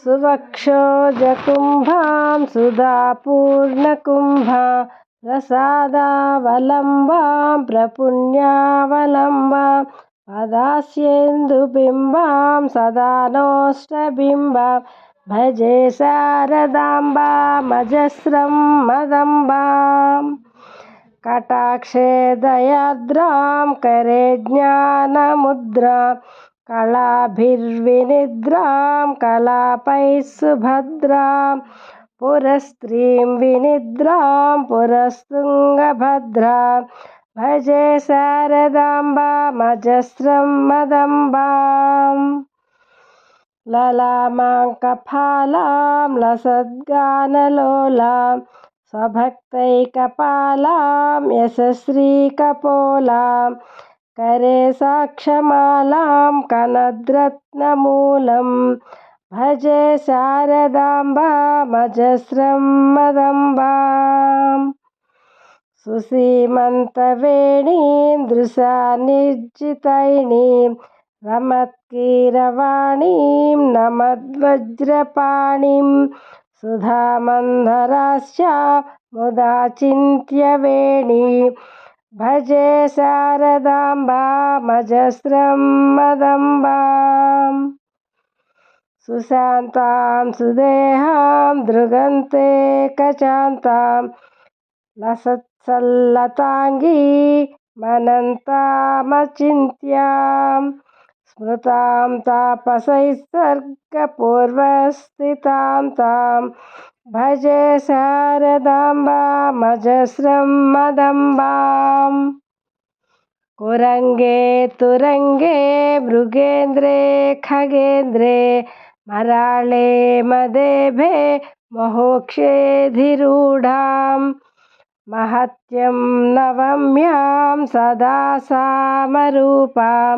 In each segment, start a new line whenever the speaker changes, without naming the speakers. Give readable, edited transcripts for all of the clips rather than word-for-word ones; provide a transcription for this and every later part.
सुवक्षोजकुम्भां सुधापूर्णकुम्भां रसादावलम्बां प्रपुण्यावलम्बां पदास्येन्दुबिम्बां सदानोष्टबिम्बां भजे शारदाम्बामजस्रं मदम्बाम् कटाक्षे दयार्द्रां करे ज्ञानमुद्रां कलाभिर्विनिद्रां कलापैः सुभद्रां पुरस्त्रीं विनिद्रां पुरस्तुङ्गभद्रां भजे शारदाम्बामजस्रं मदम्बाम् ललामाङ्कफालां लसद्गानलोलां स्वभक्तैकपालां यशस्वीकपोलां करे साक्षमालां कनद्रत्नमूलं भजे शारदाम्बामजस्रं मदम्बाम् सुसीमन्तवेणीं दृशानिर्जितैणीं रमत्कीरवाणीं नमद्वज्रपाणिं सुधामन्धरास्या मुदाचिन्त्यवेणी भजे शारदाम्बामजस्रं मदम्बाम् सुशान्तां सुदेहां दृगन्ते कचान्तां लसत्सल्लताङ्गी मनन्तामचिन्त्यां स्मृतां तापसैस्सर्गपूर्वस्थितां तां भजे शारदाम्बामजस्रं मदम्बाम् कुरङ्गे तुरङ्गे मृगेन्द्रे खगेन्द्रे मराळे मदेभे महोक्षेऽधिरूढां महत्यं नवम्यां सदा सामरूपां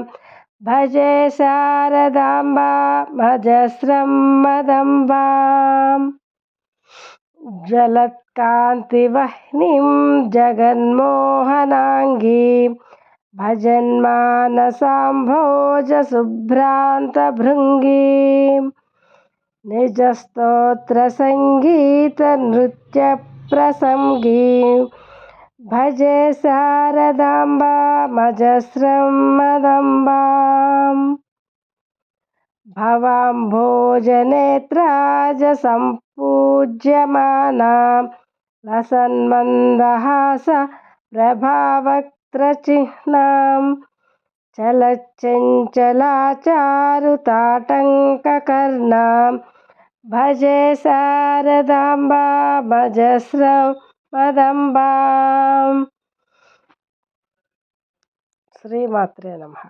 भजे शारदाम्बामजस्रं मदम्बाम् ज्वलत्कान्तिवह्निं जगन्मोहनाङ्गीं भजन्मानसाम्भोजशुभ्रान्तभृङ्गीं निजस्तोत्रसङ्गीतनृत्यप्रसङ्गीं भजे शारदाम्बामजस्रं मदम्बाम् भवाम्भोजनेत्राजसम्पूज्यमानां लसन्मन्दहास प्रभावक्त्रचिह्नां चलच्चञ्चलाचारुताटङ्ककर्णां भजे शारदाम्बामजस्रं मदम्बाम्। శ్రీమాత్రే నమః।